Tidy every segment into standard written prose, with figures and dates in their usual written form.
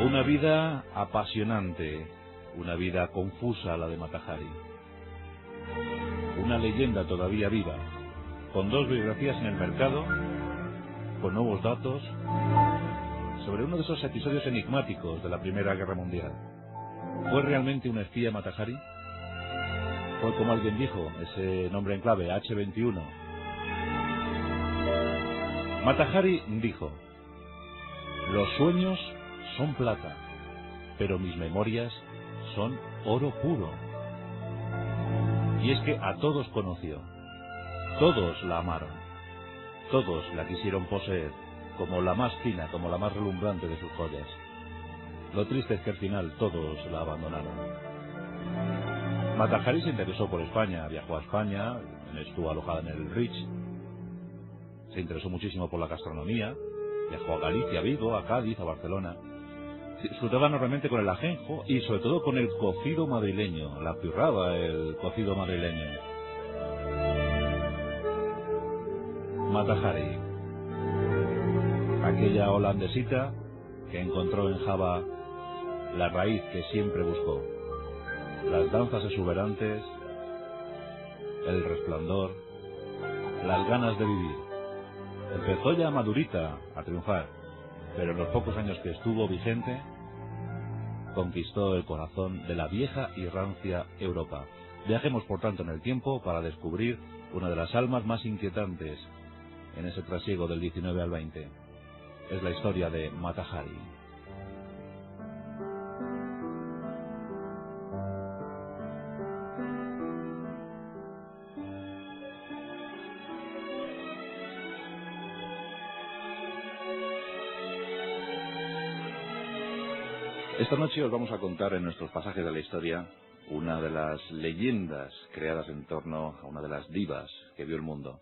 Una vida apasionante, una vida confusa la de Mata Hari. Una leyenda todavía viva, con 2 biografías en el mercado, con nuevos datos, sobre uno de esos episodios enigmáticos de la Primera Guerra Mundial. ¿Fue realmente un espía Mata Hari? Fue, como alguien dijo, ese nombre en clave, H-21. Mata Hari dijo: los sueños son plata, pero mis memorias son oro puro. Y es que a todos conoció, todos la amaron, todos la quisieron poseer, como la más fina, como la más relumbrante de sus joyas. Lo triste es que al final todos la abandonaron. Mata Hari se interesó por España, viajó a España, estuvo alojada en el Rich, se interesó muchísimo por la gastronomía, viajó a Galicia, a Vigo, a Cádiz, a Barcelona. Disfrutaba enormemente con el ajenjo y sobre todo con el cocido madrileño, la pirrada, el cocido madrileño. Mata Hari, aquella holandesita que encontró en Java la raíz que siempre buscó, las danzas exuberantes, el resplandor, las ganas de vivir. Empezó ya madurita a triunfar, pero en los pocos años que estuvo vigente, conquistó el corazón de la vieja y rancia Europa. Viajemos por tanto en el tiempo para descubrir una de las almas más inquietantes en ese trasiego del 19 al 20. Es la historia de Mata Hari. Esta noche os vamos a contar en nuestros pasajes de la historia una de las leyendas creadas en torno a una de las divas que vio el mundo.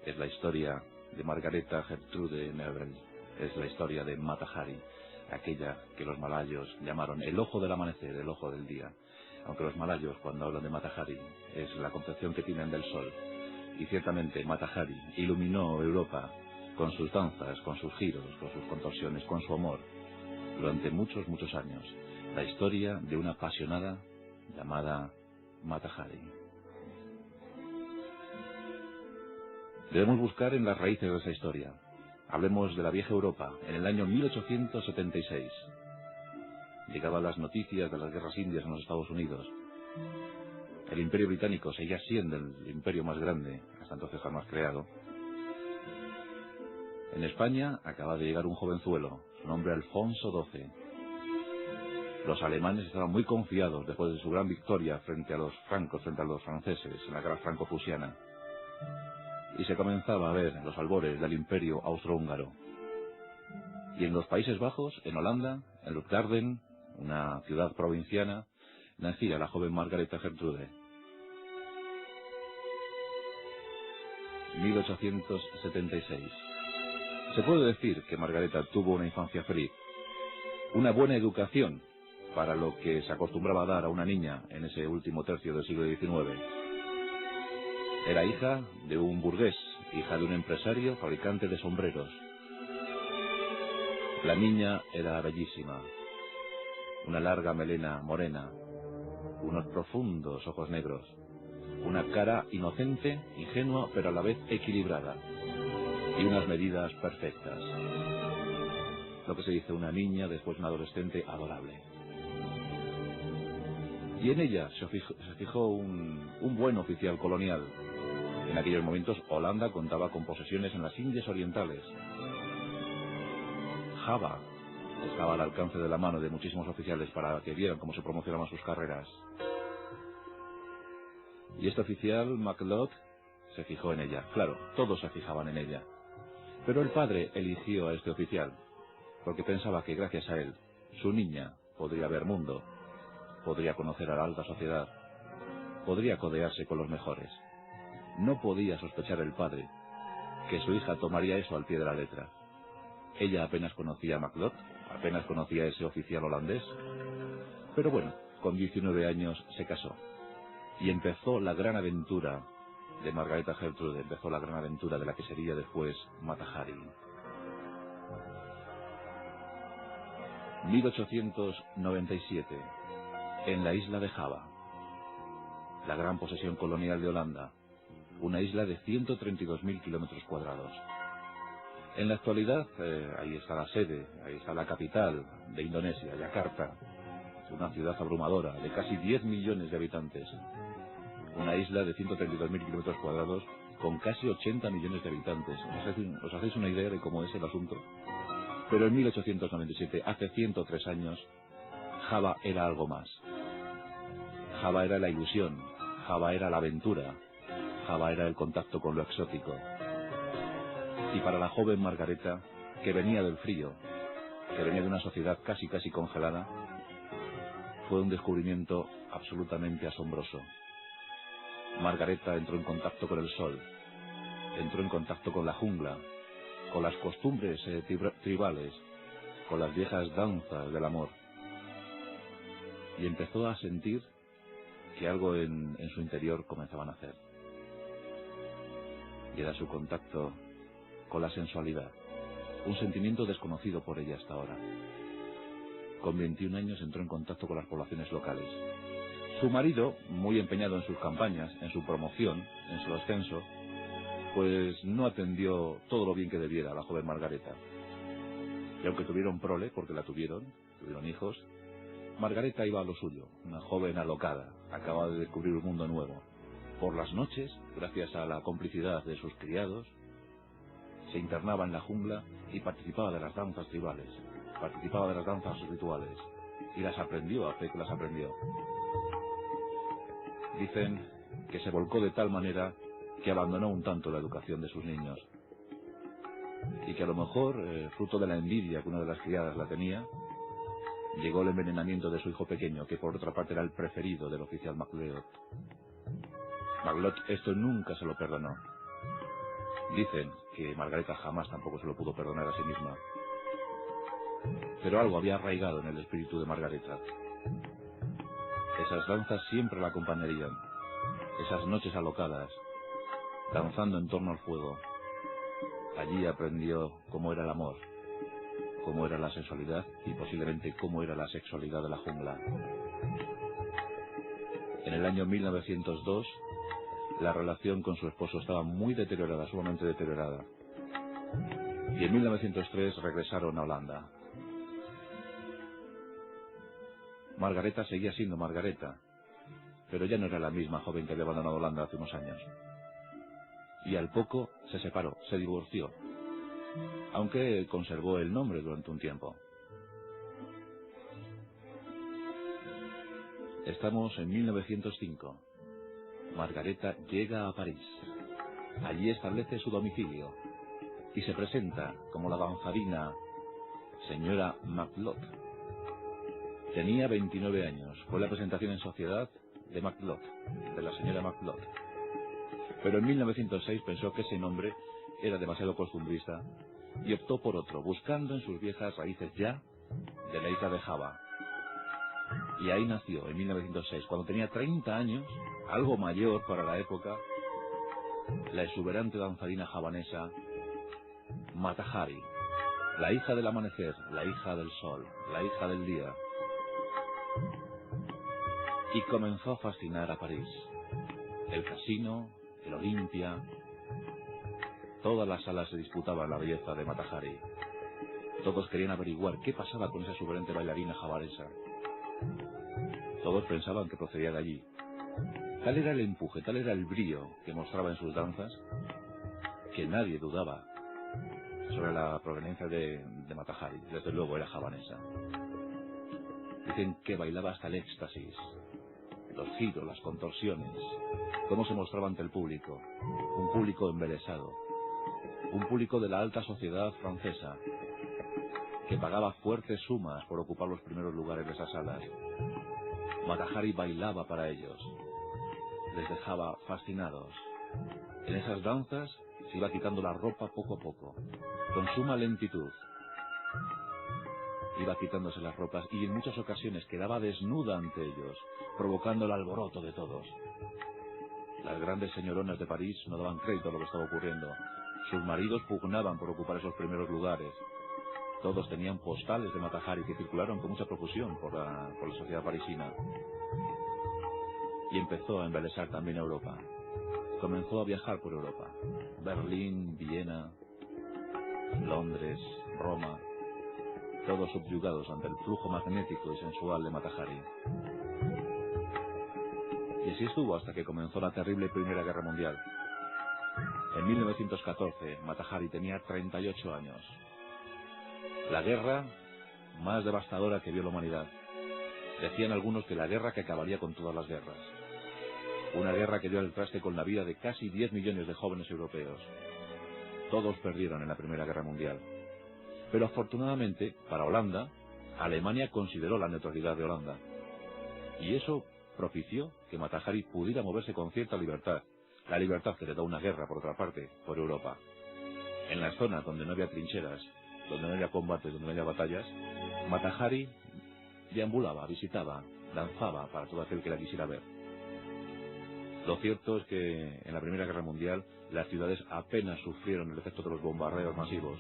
Es la historia de Margareta Gertrude Nebel, es la historia de Mata Hari, aquella que los malayos llamaron el ojo del amanecer, el ojo del día. Aunque los malayos, cuando hablan de Mata Hari, es la concepción que tienen del sol. Y ciertamente Mata Hari iluminó Europa con sus danzas, con sus giros, con sus contorsiones, con su amor, durante muchos, muchos años. La historia de una apasionada llamada Mata Hari. Debemos buscar en las raíces de esa historia. Hablemos de la vieja Europa, en el año 1876. Llegaban las noticias de las guerras indias en los Estados Unidos. El Imperio Británico seguía siendo el imperio más grande, hasta entonces jamás creado. En España acaba de llegar un jovenzuelo, su nombre Alfonso XII. Los alemanes estaban muy confiados después de su gran victoria frente a los francos, frente a los franceses, en la guerra franco-prusiana. Y se comenzaba a ver los albores del imperio austrohúngaro. Y en los Países Bajos, en Holanda, en Lutgarden, una ciudad provinciana, nacía la joven Margareta Gertrude. 1876. Se puede decir que Margareta tuvo una infancia feliz, una buena educación para lo que se acostumbraba a dar a una niña en ese último tercio del siglo XIX. Era hija de un burgués, hija de un empresario fabricante de sombreros. La niña era bellísima, una larga melena morena, unos profundos ojos negros, una cara inocente, ingenua, pero a la vez equilibrada, y unas medidas perfectas. Lo que se dice una niña, después una adolescente adorable. Y en ella se fijó un buen oficial colonial. En aquellos momentos Holanda contaba con posesiones en las Indias Orientales. Java estaba al alcance de la mano de muchísimos oficiales para que vieran cómo se promocionaban sus carreras. Y este oficial, MacLeod, se fijó en ella. Claro, todos se fijaban en ella. Pero el padre eligió a este oficial, porque pensaba que gracias a él, su niña podría ver mundo, podría conocer a la alta sociedad, podría codearse con los mejores. No podía sospechar el padre que su hija tomaría eso al pie de la letra. Ella apenas conocía a MacLeod, apenas conocía a ese oficial holandés, pero bueno, con 19 años se casó. Y empezó la gran aventura de Margareta Gertrude, empezó la gran aventura de la que sería después Mata Hari. 1897, en la isla de Java, la gran posesión colonial de Holanda, una isla de 132.000 kilómetros cuadrados. En la actualidad, ahí está la sede, ahí está la capital de Indonesia, Yakarta, una ciudad abrumadora de casi 10 millones de habitantes. Una isla de 132.000 kilómetros cuadrados con casi 80 millones de habitantes. ¿Os hacéis una idea de cómo es el asunto? Pero en 1897, hace 103 años, Java era algo más. Java era la ilusión, Java era la aventura, Java era el contacto con lo exótico. Y para la joven Margareta, que venía del frío, que venía de una sociedad casi congelada, fue un descubrimiento absolutamente asombroso. Margareta entró en contacto con el sol, entró en contacto con la jungla, con las costumbres tribales, con las viejas danzas del amor. Y empezó a sentir que algo en su interior comenzaba a nacer. Y era su contacto con la sensualidad, un sentimiento desconocido por ella hasta ahora. Con 21 años entró en contacto con las poblaciones locales. Su marido, muy empeñado en sus campañas, en su promoción, en su ascenso, pues no atendió todo lo bien que debiera a la joven Margareta. Y aunque tuvieron prole, porque la tuvieron hijos, Margareta iba a lo suyo, una joven alocada, acababa de descubrir un mundo nuevo. Por las noches, gracias a la complicidad de sus criados, se internaba en la jungla y participaba de las danzas tribales, participaba de las danzas rituales, y las aprendió, a fe que las aprendió. Dicen que se volcó de tal manera que abandonó un tanto la educación de sus niños, y que a lo mejor, fruto de la envidia que una de las criadas la tenía, llegó el envenenamiento de su hijo pequeño, que por otra parte era el preferido del oficial MacLeod. MacLeod esto nunca se lo perdonó. Dicen que Margareta jamás tampoco se lo pudo perdonar a sí misma. Pero algo había arraigado en el espíritu de Margareta. Esas danzas siempre la acompañarían. Esas noches alocadas, danzando en torno al fuego. Allí aprendió cómo era el amor, cómo era la sensualidad y posiblemente cómo era la sexualidad de la jungla. En el año 1902, la relación con su esposo estaba muy deteriorada, sumamente deteriorada. Y en 1903 regresaron a Holanda. Margareta seguía siendo Margareta, pero ya no era la misma joven que había abandonado Holanda hace unos años. Y al poco se separó, se divorció, aunque conservó el nombre durante un tiempo. Estamos en 1905. Margareta llega a París. Allí establece su domicilio y se presenta como la danzarina señora MacLeod. Tenía 29 años. Fue la presentación en sociedad de MacLeod, de la señora MacLeod. Pero en 1906 pensó que ese nombre era demasiado costumbrista y optó por otro, buscando en sus viejas raíces ya de la isla de Java. Y ahí nació, en 1906, cuando tenía 30 años, algo mayor para la época, la exuberante danzarina javanesa Mata Hari, la hija del amanecer, la hija del sol, la hija del día. Y comenzó a fascinar a París. El casino, el Olimpia, todas las salas se disputaban la belleza de Mata Hari. Todos querían averiguar qué pasaba con esa exuberante bailarina javanesa. Todos pensaban que procedía de allí. Tal era el empuje, tal era el brillo que mostraba en sus danzas, que nadie dudaba sobre la proveniencia de Mata Hari. Desde luego era javanesa. Dicen que bailaba hasta el éxtasis, los giros, las contorsiones, cómo se mostraba ante el público, un público embelesado, un público de la alta sociedad francesa, que pagaba fuertes sumas por ocupar los primeros lugares de esas salas. Mata Hari bailaba para ellos, les dejaba fascinados. En esas danzas se iba quitando la ropa poco a poco, con suma lentitud. Iba quitándose las ropas y en muchas ocasiones quedaba desnuda ante ellos, provocando el alboroto de todos. Las grandes señoronas de París no daban crédito a lo que estaba ocurriendo. Sus maridos pugnaban por ocupar esos primeros lugares. Todos tenían postales de Mata Hari que circularon con mucha profusión por la sociedad parisina. Y empezó a embelesar también Europa. Comenzó a viajar por Europa. Berlín, Viena, Londres, Roma, todos subyugados ante el flujo magnético y sensual de Mata Hari. Y así estuvo hasta que comenzó la terrible Primera Guerra Mundial. En 1914, Mata Hari tenía 38 años. La guerra más devastadora que vio la humanidad. Decían algunos que la guerra que acabaría con todas las guerras. Una guerra que dio el traste con la vida de casi 10 millones de jóvenes europeos. Todos perdieron en la Primera Guerra Mundial. Pero afortunadamente, para Holanda, Alemania consideró la neutralidad de Holanda. Y eso propició que Mata Hari pudiera moverse con cierta libertad. La libertad que le da una guerra, por otra parte, por Europa. En las zonas donde no había trincheras, donde no había combates, donde no había batallas, Mata Hari deambulaba, visitaba, danzaba para todo aquel que la quisiera ver. Lo cierto es que en la Primera Guerra Mundial las ciudades apenas sufrieron el efecto de los bombardeos masivos.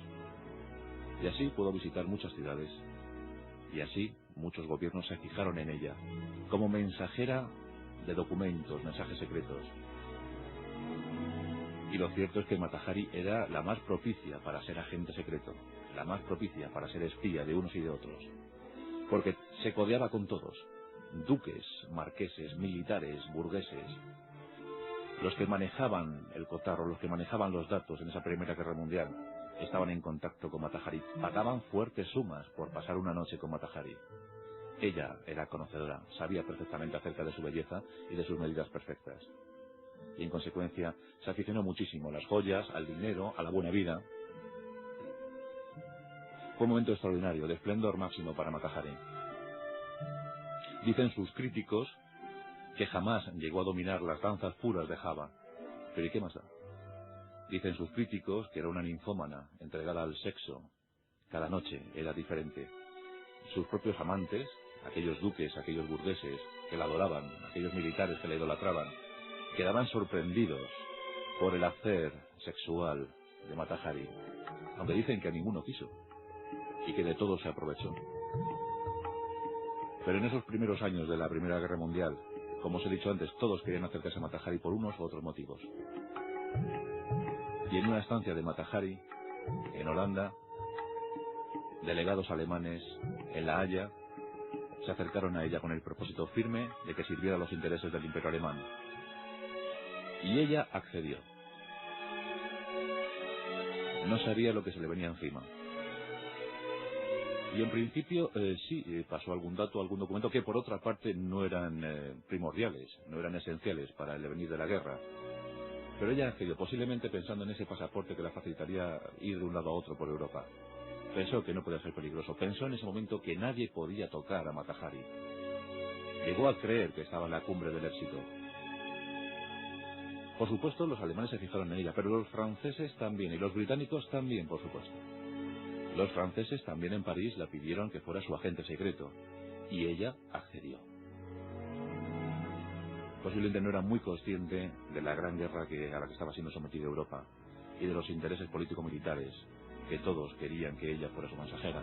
Y así pudo visitar muchas ciudades. Y así muchos gobiernos se fijaron en ella, como mensajera de documentos, mensajes secretos. Y lo cierto es que Mata Hari era la más propicia para ser agente secreto, la más propicia para ser espía de unos y de otros. Porque se codeaba con todos, duques, marqueses, militares, burgueses. Los que manejaban el cotarro, los que manejaban los datos en esa Primera Guerra Mundial, estaban en contacto con Mata Hari. Pagaban fuertes sumas por pasar una noche con Mata Hari. Ella era conocedora, sabía perfectamente acerca de su belleza y de sus medidas perfectas. Y en consecuencia se aficionó muchísimo a las joyas, al dinero, a la buena vida. Fue un momento extraordinario, de esplendor máximo para Mata Hari. Dicen sus críticos que jamás llegó a dominar las danzas puras de Java. Pero ¿y qué más da? Dicen sus críticos que era una ninfómana, entregada al sexo. Cada noche era diferente. Sus propios amantes, aquellos duques, aquellos burgueses que la adoraban, aquellos militares que la idolatraban, quedaban sorprendidos por el hacer sexual de Mata Hari, aunque dicen que a ninguno quiso y que de todo se aprovechó. Pero en esos primeros años de la Primera Guerra Mundial, como os he dicho antes, todos querían acercarse a Mata Hari por unos u otros motivos. Y en una estancia de Mata Hari, en Holanda, delegados alemanes en La Haya se acercaron a ella con el propósito firme de que sirviera a los intereses del Imperio Alemán. Y ella accedió. No sabía lo que se le venía encima. Y en principio sí pasó algún dato, algún documento que por otra parte no eran primordiales, no eran esenciales para el devenir de la guerra. Pero ella accedió, posiblemente pensando en ese pasaporte que la facilitaría ir de un lado a otro por Europa. Pensó que no podía ser peligroso, pensó en ese momento que nadie podía tocar a Mata Hari. Llegó a creer que estaba en la cumbre del éxito. Por supuesto, los alemanes se fijaron en ella, pero los franceses también, y los británicos también, por supuesto. Los franceses también en París la pidieron que fuera su agente secreto, y ella accedió. Posiblemente no era muy consciente de la gran guerra a la que estaba siendo sometida Europa, y de los intereses político-militares, que todos querían que ella fuera su mensajera.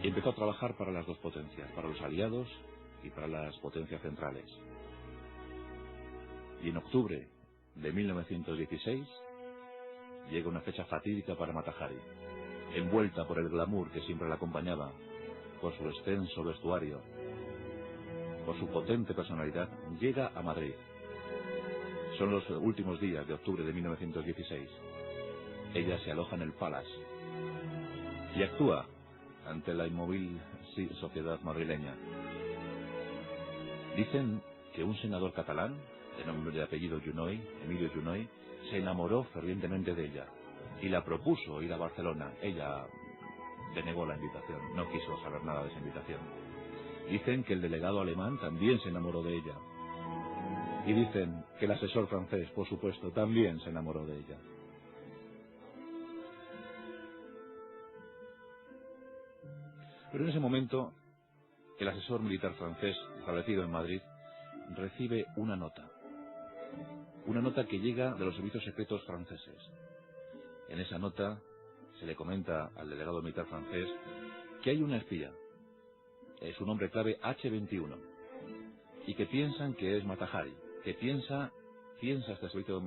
Y empezó a trabajar para las dos potencias, para los aliados y para las potencias centrales. Y en octubre de 1916 llega una fecha fatídica para Mata Hari. Envuelta por el glamour que siempre la acompañaba, por su extenso vestuario, por su potente personalidad, llega a Madrid. Son los últimos días de octubre de 1916. Ella se aloja en el Palace y actúa ante la inmóvil sociedad madrileña. Dicen que un senador catalán, de nombre de apellido Junoy, Emilio Junoy, se enamoró fervientemente de ella y la propuso ir a Barcelona. Ella denegó la invitación, no quiso saber nada de esa invitación. Dicen que el delegado alemán también se enamoró de ella. Y dicen que el asesor francés, por supuesto, también se enamoró de ella. Pero en ese momento, el asesor militar francés, establecido en Madrid, recibe una nota que llega de los servicios secretos franceses. En esa nota se le comenta al delegado militar francés que hay una espía, su nombre clave H-21, y que piensan que es Mata Hari, que piensa este servicio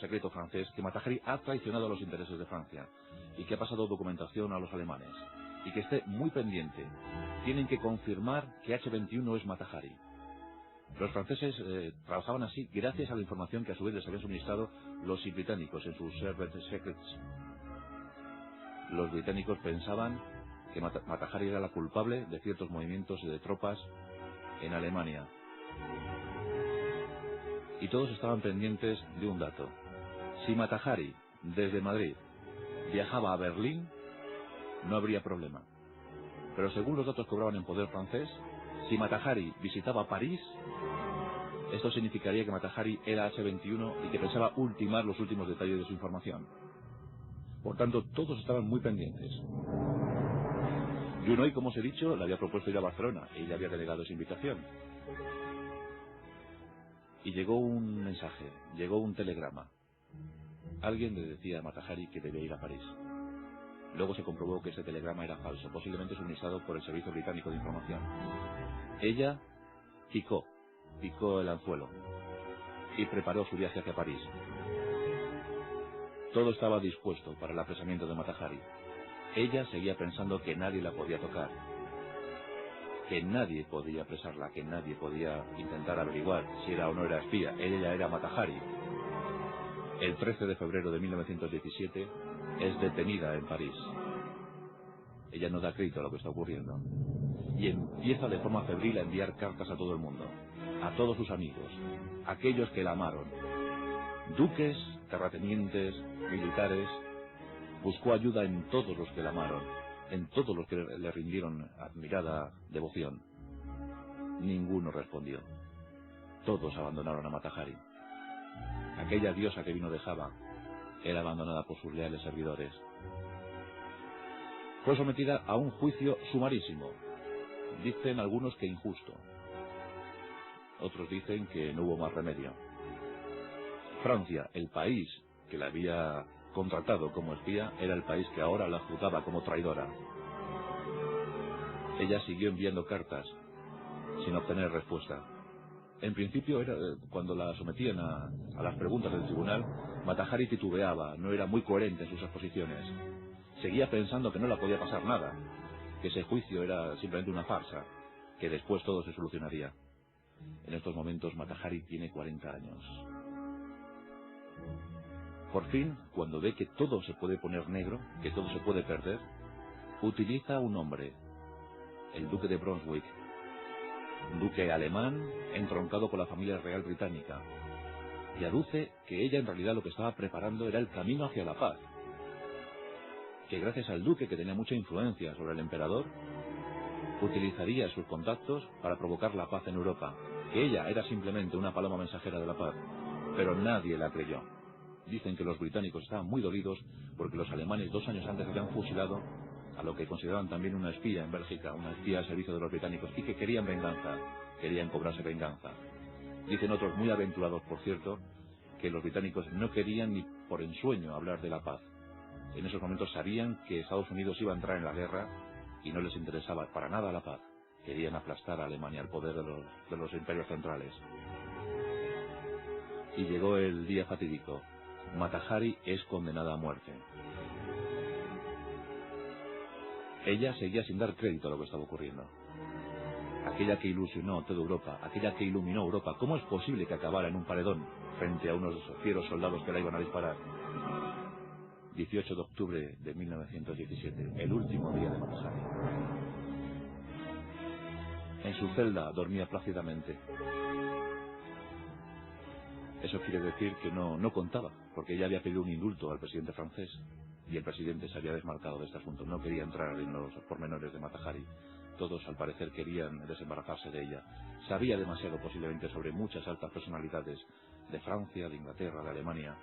secreto francés que Mata Hari ha traicionado a los intereses de Francia y que ha pasado documentación a los alemanes, y que esté muy pendiente. Tienen que confirmar que H-21 es Mata Hari. Los franceses trabajaban así gracias a la información que a su vez les habían suministrado los británicos en sus Service Secrets. Los británicos pensaban que Mata Hari era la culpable de ciertos movimientos de tropas en Alemania. Y todos estaban pendientes de un dato. Si Mata Hari, desde Madrid, viajaba a Berlín, no habría problema. Pero según los datos que cobraban en poder francés, si Mata Hari visitaba París, esto significaría que Mata Hari era H-21 y que pensaba ultimar los últimos detalles de su información. Por tanto, todos estaban muy pendientes. Junoi, como os he dicho, le había propuesto ir a Barcelona y le había delegado esa invitación. Y llegó un mensaje, llegó un telegrama. Alguien le decía a Mata Hari que debía ir a París. Luego se comprobó que ese telegrama era falso, posiblemente suministrado por el Servicio Británico de Información. Ella picó el anzuelo y preparó su viaje hacia París. Todo estaba dispuesto para el apresamiento de Mata Hari. Ella seguía pensando que nadie la podía tocar, que nadie podía apresarla, que nadie podía intentar averiguar si era o no era espía. Ella era Mata Hari. El 13 de febrero de 1917 es detenida en París. Ella no da crédito a lo que está ocurriendo y empieza de forma febril a enviar cartas a todo el mundo, a todos sus amigos, a aquellos que la amaron, duques, terratenientes, militares. Buscó ayuda en todos los que la amaron, en todos los que le rindieron admirada devoción. Ninguno respondió. Todos abandonaron a Mata Hari. Aquella diosa que vino de Java era abandonada por sus leales servidores. Fue sometida a un juicio sumarísimo. Dicen algunos que injusto. Otros dicen que no hubo más remedio. Francia, el país que la había contratado como espía, era el país que ahora la juzgaba como traidora. Ella siguió enviando cartas sin obtener respuesta. En principio, cuando la sometían a las preguntas del tribunal, Mata Hari titubeaba, no era muy coherente en sus exposiciones. Seguía pensando que no le podía pasar nada, que ese juicio era simplemente una farsa, que después todo se solucionaría. En estos momentos Mata Hari tiene 40 años. Por fin, cuando ve que todo se puede poner negro, que todo se puede perder, utiliza un hombre, el duque de Brunswick, duque alemán entroncado con la familia real británica, y aduce que ella en realidad lo que estaba preparando era el camino hacia la paz, que gracias al duque, que tenía mucha influencia sobre el emperador, utilizaría sus contactos para provocar la paz en Europa, que ella era simplemente una paloma mensajera de la paz, pero nadie la creyó. Dicen que los británicos estaban muy dolidos porque los alemanes 2 años antes habían fusilado a lo que consideraban también una espía en Bélgica, una espía al servicio de los británicos, y que querían venganza, querían cobrarse venganza. Dicen otros, muy aventurados por cierto, que los británicos no querían ni por ensueño hablar de la paz. En esos momentos sabían que Estados Unidos iba a entrar en la guerra y no les interesaba para nada la paz. Querían aplastar a Alemania, al poder de los imperios centrales. Y llegó el día fatídico. Mata Hari es condenada a muerte. Ella seguía sin dar crédito a lo que estaba ocurriendo. Aquella que ilusionó toda Europa, aquella que iluminó Europa, ¿cómo es posible que acabara en un paredón frente a unos fieros soldados que la iban a disparar? 18 de octubre de 1917, el último día de Mata Hari. En su celda dormía plácidamente. Eso quiere decir que no contaba, porque ella había pedido un indulto al presidente francés y el presidente se había desmarcado de este asunto. No quería entrar en los pormenores de Mata Hari. Todos, al parecer, querían desembarazarse de ella. Sabía demasiado, posiblemente, sobre muchas altas personalidades de Francia, de Inglaterra, de Alemania.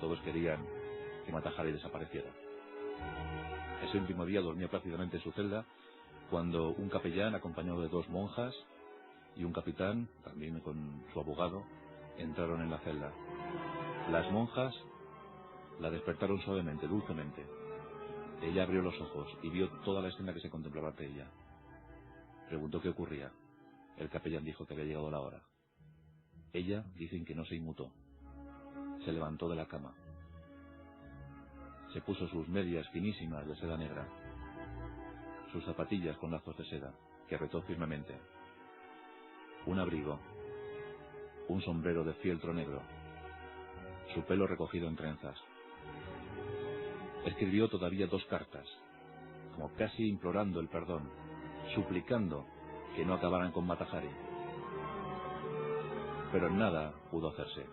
Todos querían que Mata Hari desapareciera. Ese último día dormía plácidamente en su celda cuando un capellán, acompañado de 2 monjas y un capitán, también con su abogado, entraron en la celda. Las monjas La despertaron suavemente, dulcemente. Ella abrió los ojos y vio toda la escena que se contemplaba ante ella. Preguntó qué ocurría. El capellán dijo que había llegado la hora. Ella, dicen que no se inmutó. Se levantó de la cama. Se puso sus medias finísimas de seda negra, sus zapatillas con lazos de seda, que retó firmemente, un abrigo, un sombrero de fieltro negro, su pelo recogido en trenzas. Escribió todavía 2 cartas, como casi implorando el perdón, suplicando que no acabaran con Mata Hari. Pero en nada pudo hacerse.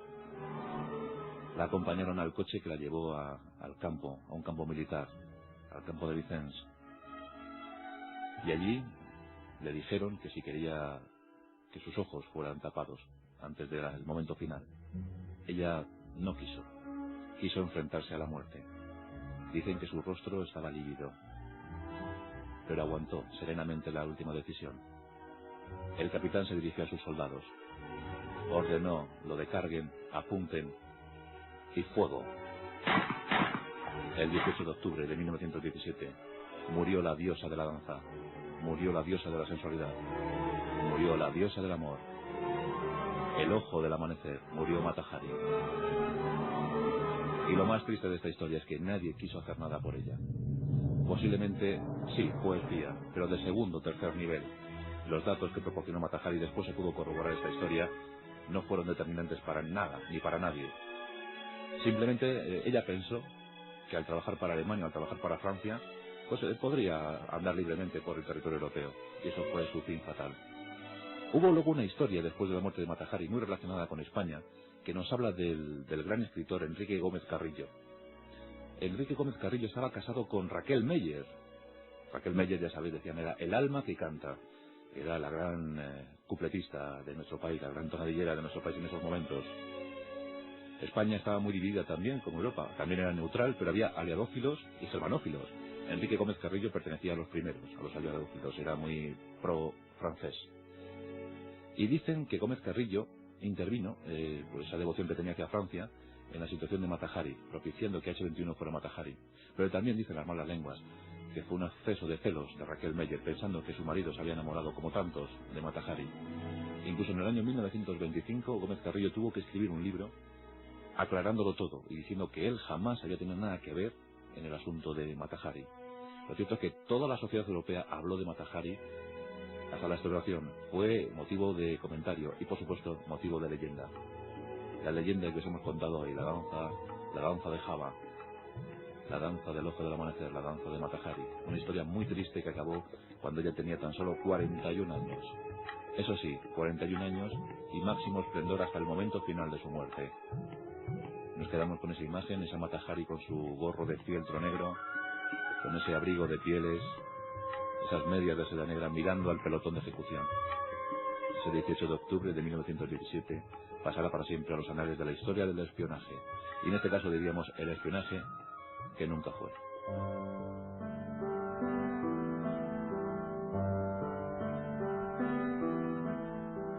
La acompañaron al coche que la llevó al campo, a un campo militar, al campo de Vicens. Y allí le dijeron que si quería que sus ojos fueran tapados antes del momento final. Ella no quiso. Quiso enfrentarse a la muerte. Dicen que su rostro estaba lívido, pero aguantó serenamente la última decisión. El capitán se dirigió a sus soldados. Ordenó lo de carguen, apunten y fuego. El 18 de octubre de 1917 murió la diosa de la danza, murió la diosa de la sensualidad, murió la diosa del amor. El ojo del amanecer, murió Mata Hari. Y lo más triste de esta historia es que nadie quiso hacer nada por ella. Posiblemente, sí, fue espía, pero de segundo o tercer nivel. Los datos que proporcionó Mata Hari, después se pudo corroborar esta historia, no fueron determinantes para nada, ni para nadie. Simplemente ella pensó que al trabajar para Alemania, al trabajar para Francia, pues podría andar libremente por el territorio europeo, y eso fue su fin fatal. Hubo luego una historia después de la muerte de Mata Hari, muy relacionada con España, que nos habla del gran escritor Enrique Gómez Carrillo. Enrique Gómez Carrillo estaba casado con Raquel Meyer. Raquel Meyer, ya sabéis, decían, era el alma que canta. Era la gran cupletista de nuestro país, la gran tonadillera de nuestro país en esos momentos. España estaba muy dividida también, como Europa. También era neutral, pero había aliadófilos y germanófilos. Enrique Gómez Carrillo pertenecía a los primeros, a los aliadófilos. Era muy pro-francés. Y dicen que Gómez Carrillo intervino, por esa devoción que tenía hacia Francia, en la situación de Mata Hari, propiciando que H21 fuera Mata Hari. Pero también dicen las malas lenguas que fue un exceso de celos de Raquel Meyer, pensando que su marido se había enamorado, como tantos, de Mata Hari. Incluso en el año 1925, Gómez Carrillo tuvo que escribir un libro aclarándolo todo y diciendo que él jamás había tenido nada que ver en el asunto de Mata Hari. Lo cierto es que toda la sociedad europea habló de Mata Hari hasta la restauración. Fue motivo de comentario y, por supuesto, motivo de leyenda. La leyenda que os hemos contado hoy, la danza de Java, la danza del ojo del amanecer, la danza de Mata Hari. Una historia muy triste que acabó cuando ella tenía tan solo 41 años. Eso sí, 41 años y máximo esplendor hasta el momento final de su muerte. Nos quedamos con esa imagen, esa Mata Hari con su gorro de fieltro negro, con ese abrigo de pieles, esas medias de seda negra, mirando al pelotón de ejecución. Ese 18 de octubre de 1917 pasará para siempre a los anales de la historia del espionaje. Y en este caso diríamos el espionaje que nunca fue.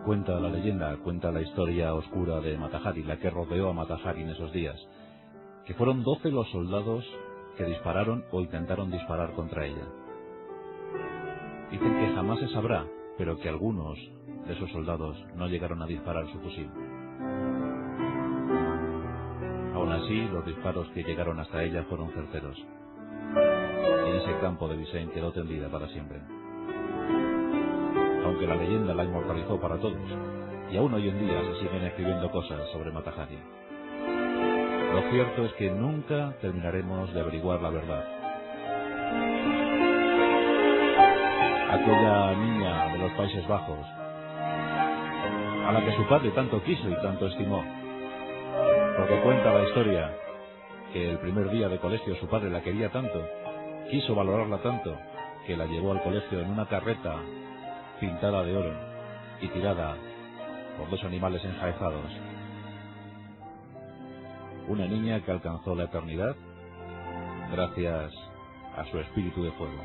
Cuenta la leyenda, cuenta la historia oscura de Mata Hari, la que rodeó a Mata Hari en esos días, que fueron 12 los soldados que dispararon o intentaron disparar contra ella. Dicen que jamás se sabrá, pero que algunos de esos soldados no llegaron a disparar su fusil. Aún así, los disparos que llegaron hasta ella fueron certeros. Y en ese campo de Vicens quedó tendida para siempre. Aunque la leyenda la inmortalizó para todos, y aún hoy en día se siguen escribiendo cosas sobre Mata Hari. Lo cierto es que nunca terminaremos de averiguar la verdad. Aquella niña de los Países Bajos, a la que su padre tanto quiso y tanto estimó, porque cuenta la historia que el primer día de colegio su padre la quería tanto, quiso valorarla tanto, que la llevó al colegio en una carreta pintada de oro y tirada por 2 animales enjaezados. Una niña que alcanzó la eternidad gracias a su espíritu de fuego.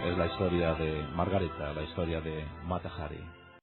Es la historia de Margareta, la historia de Mata Hari.